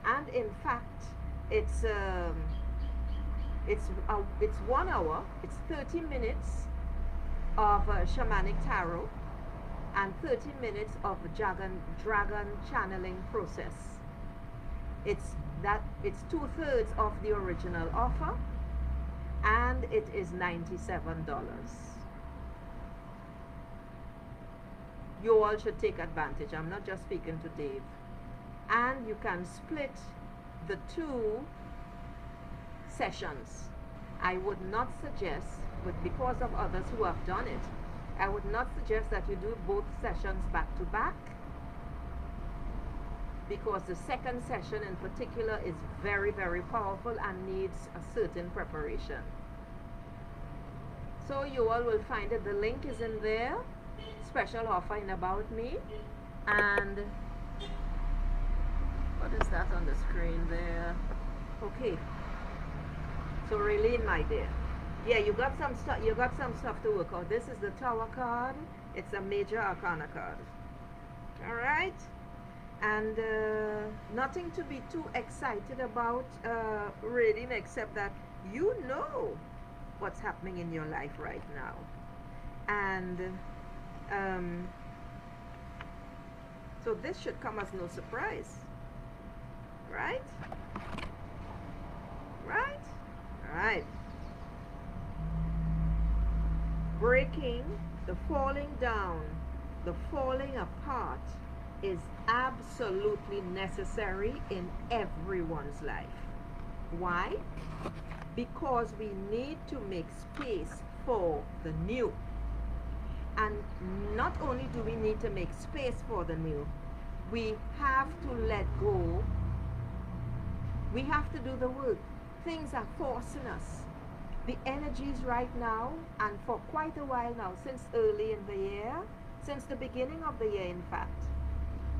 And in fact, it's 1 hour, it's 30 minutes of shamanic tarot and 30 minutes of dragon channeling process. It's 2/3 of the original offer, and it is $97. You all should take advantage. I'm not just speaking to Dave. And you can split the 2 sessions. I would not suggest, but because of others who have done it, I would not suggest that you do both sessions back to back, because the second session in particular is very, very powerful and needs a certain preparation. So you all will find it. The link is in there. Special offer in About Me. And what is that on the screen there? Okay. So Raylene, my dear. Yeah, you got some stuff. You got some stuff to work out. This is the Tower card. It's a major arcana card. All right. And nothing to be too excited about reading, except that you know what's happening in your life right now. And so this should come as no surprise. Right? Right? Right. Breaking, the falling down, the falling apart is absolutely necessary in everyone's life. Why? Because we need to make space for the new. And not only do we need to make space for the new, we have to let go. We have to do the work. Things are forcing us. The energies right now, and for quite a while now, since early in the year, since the beginning of the year in fact,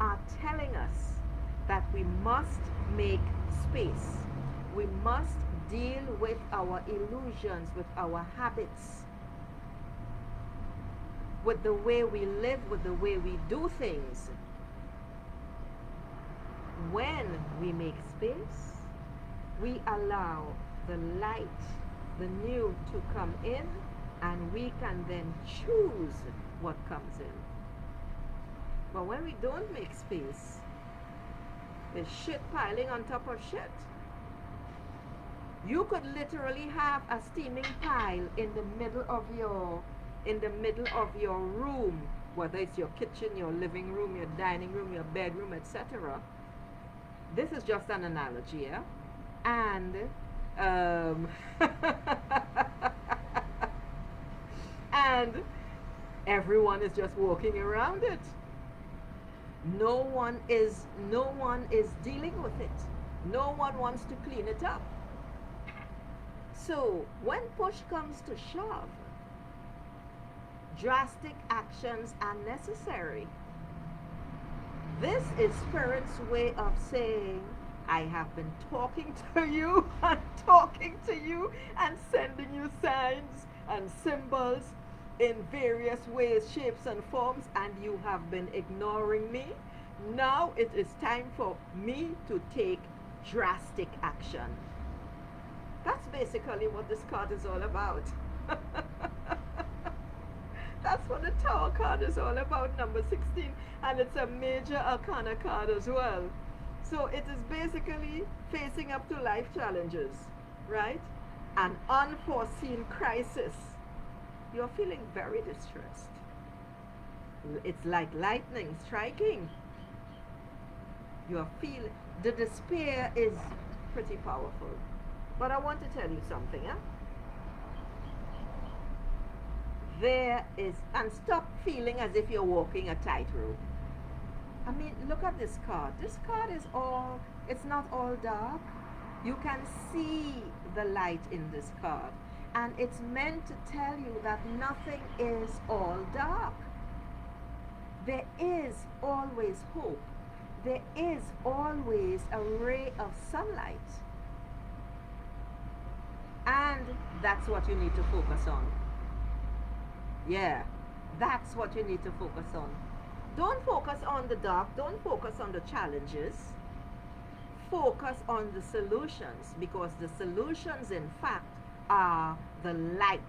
are telling us that we must make space. We must deal with our illusions, with our habits, with the way we live, with the way we do things. when we make space, we allow the light, the new to come in, and we can then choose what comes in. But when we don't make space, there's shit piling on top of shit. You could literally have a steaming pile in the middle of your room, whether it's your kitchen, your living room, your dining room, your bedroom, etc. This is just an analogy, yeah? And and everyone is just walking around it. No one is dealing with it. No one wants to clean it up. So when push comes to shove, drastic actions are necessary. This is Spirit's way of saying, I have been talking to you and talking to you and sending you signs and symbols in various ways, shapes and forms, and you have been ignoring me. Now it is time for me to take drastic action. That's basically what this card is all about. That's what the Tower card is all about, number 16, and it's a major arcana card as well. So it is basically facing up to life challenges, right? An unforeseen crisis. You're feeling very distressed. It's like lightning striking. You're feeling, the despair is pretty powerful. But I want to tell you something, huh? There is, and stop feeling as if you're walking a tightrope. I mean, look at this card. This card is all, it's not all dark. You can see the light in this card. And it's meant to tell you that nothing is all dark. There is always hope. There is always a ray of sunlight. And that's what you need to focus on. Yeah, that's what you need to focus on. Don't focus on the dark. Don't focus on the challenges. Focus on the solutions, because the solutions, in fact, are the light.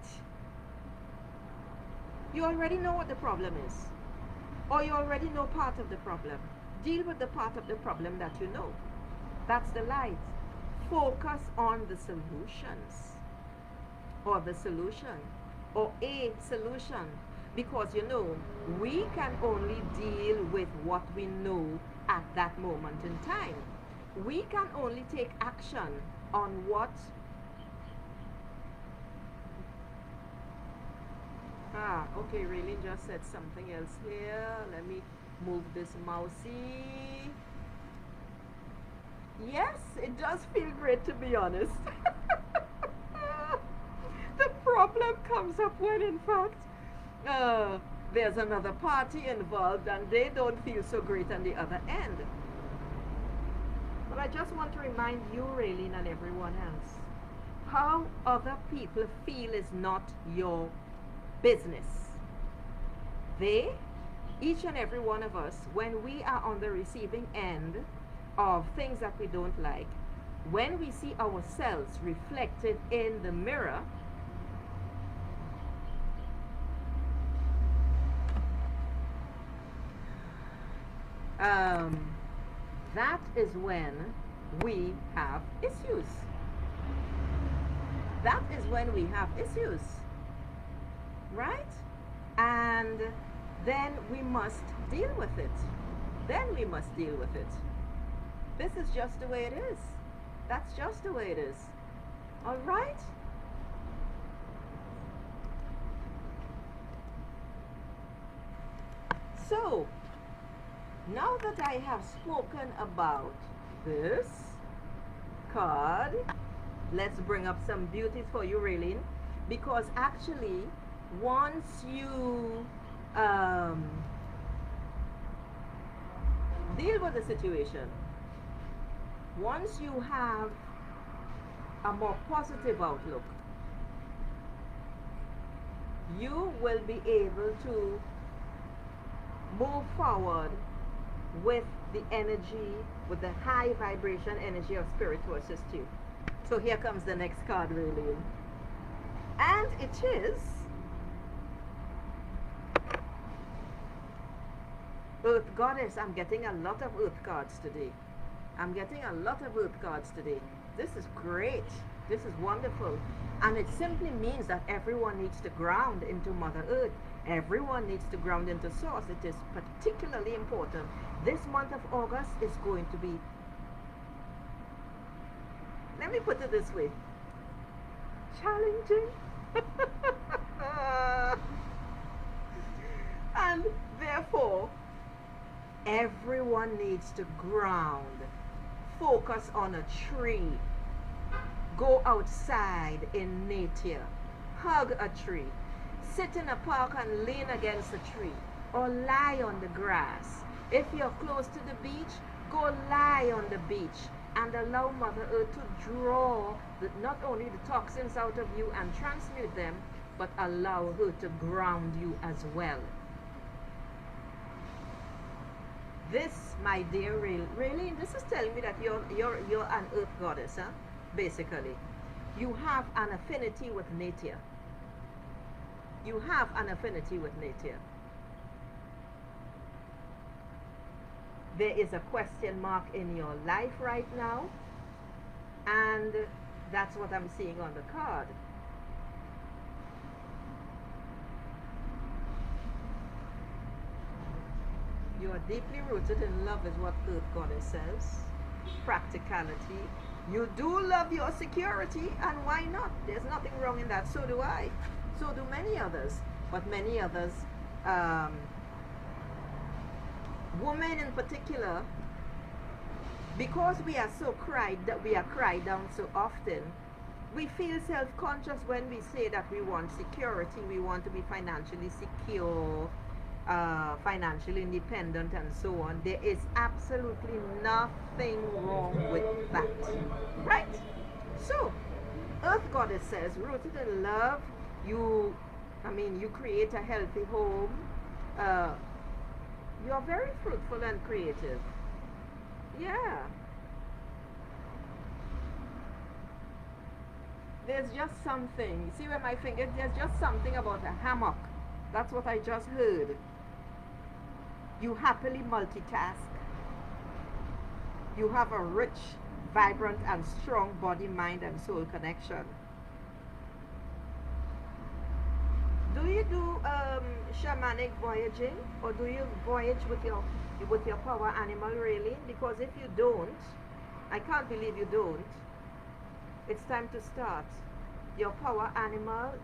You already know what the problem is, or you already know part of the problem. Deal with the part of the problem that you know. That's the light. Focus on the solutions, or the solution, or a solution, because you know, we can only deal with what we know at that moment in time. We can only take action on what okay, Raylene just said something else here. Let me move this mousey. Yes, it does feel great, to be honest. The problem comes up when, in fact, there's another party involved and they don't feel so great on the other end. But I just want to remind you, Raylene, and everyone else, how other people feel is not your business. They, each and every one of us, when we are on the receiving end of things that we don't like, when we see ourselves reflected in the mirror, that is when we have issues. That is when we have issues, right? And then we must deal with it. Then we must deal with it. This is just the way it is. That's just the way it is. All right? So, now that I have spoken about this card, let's bring up some beauties for you, Raylene, because actually, once you deal with the situation, once you have a more positive outlook, you will be able to move forward with the energy, with the high vibration energy of spirit to assist you. So here comes the next card, really. And it is Earth Goddess. I'm getting a lot of Earth cards today. I'm getting a lot of Earth cards today. This is great. This is wonderful. And it simply means that everyone needs to ground into Mother Earth. Everyone needs to ground into Source. It is particularly important. This month of August is going to be, let me put it this way, challenging. And therefore, everyone needs to ground. Focus on a tree. Go outside in nature. Hug a tree. Sit in a park and lean against a tree. Or lie on the grass. If you're close to the beach, go lie on the beach and allow Mother Earth to draw not only the toxins out of you and transmute them, but allow her to ground you as well. This, my dear Raylene, this is telling me that you're an Earth Goddess, huh? Basically. You have an affinity with nature. You have an affinity with nature. There is a question mark in your life right now, and that's what I'm seeing on the card. You are deeply rooted in love is what Earth Goddess says. Practicality. You do love your security, and why not? There's nothing wrong in that. So do I. So do many others. But many others, women in particular, because we are so cried down so often, we feel self-conscious when we say that we want security, we want to be financially secure, financially independent, and so on. There is absolutely nothing wrong with that, right? So Earth Goddess says, rooted in love, you create a healthy home. You are very fruitful and creative. Yeah. There's just something. See where my finger? There's just something about a hammock. That's what I just heard. You happily multitask. You have a rich, vibrant, and strong body, mind, and soul connection. Do you do shamanic voyaging, or do you voyage with your power animal, really? Because if you don't, I can't believe you don't. It's time to start. Your power animal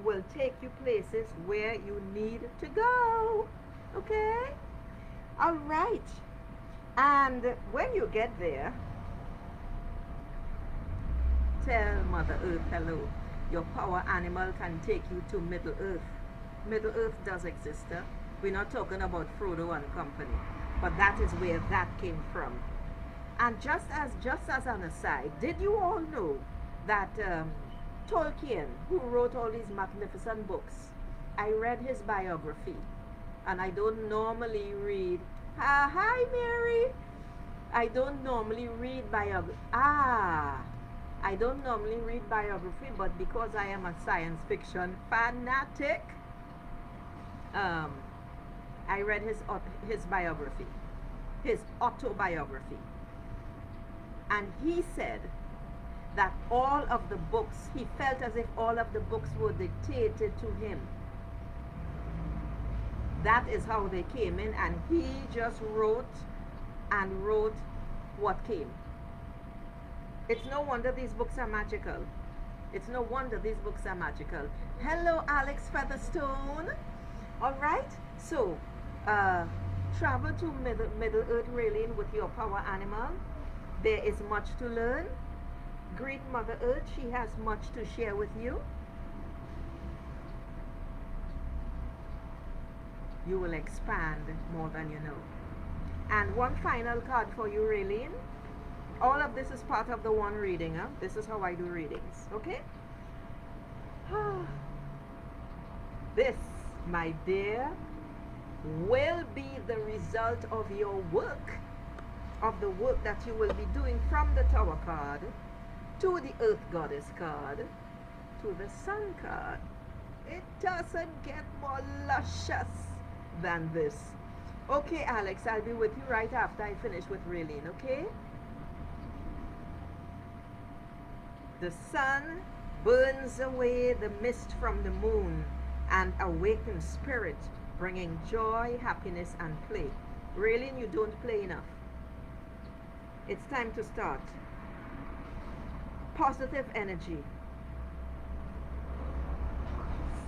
will take you places where you need to go. Okay? All right. And when you get there, tell Mother Earth hello. Your power animal can take you to Middle Earth. Middle Earth does exist. We're not talking about Frodo and company, but that is where that came from. And just as an aside, did you all know that Tolkien, who wrote all these magnificent books, I read his biography, and I don't normally read. Hi, Mary. I don't normally read biography. I don't normally read biography, but because I am a science fiction fanatic, I read his biography, his autobiography. And he said that all of the books, he felt as if all of the books were dictated to him. That is how they came in, and he just wrote and wrote what came. It's no wonder these books are magical. It's no wonder these books are magical. Hello, Alex Featherstone. All right. So, travel to Middle Earth Raylene with your power animal. There is much to learn. Greet Mother Earth. She has much to share with you. You will expand more than you know. And one final card for you, Raylene. All of this is part of the one reading. This is how I do readings. Okay? This, my dear, will be the result of your work, of the work that you will be doing from the Tower card to the Earth Goddess card to the Sun card. It doesn't get more luscious than this. Okay, Alex, I'll be with you right after I finish with Raylene, okay? The sun burns away the mist from the moon and awakens spirit, bringing joy, happiness, and play. Raylene, you don't play enough. It's time to start. Positive energy.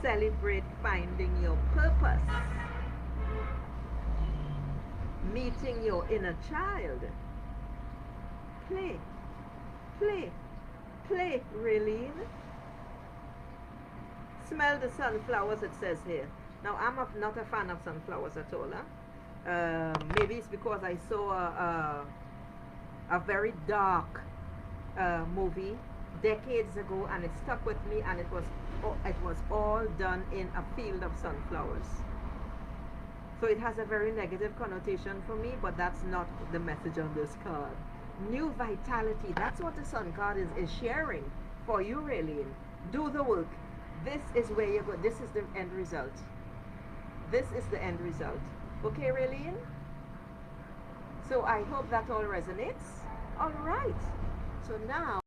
Celebrate finding your purpose. Meeting your inner child. Play, play, play, Raylene. Smell the sunflowers, it says here. Now, I'm not a fan of sunflowers at all. Maybe it's because I saw a very dark movie decades ago, and it stuck with me, and it was all done in a field of sunflowers. So it has a very negative connotation for me, but that's not the message on this card. New vitality, that's what the sun card is sharing for you, Raylene. Do the work. This is where you go. This is the end result. This is the end result. Okay, Raylene? So I hope that all resonates. All right. So now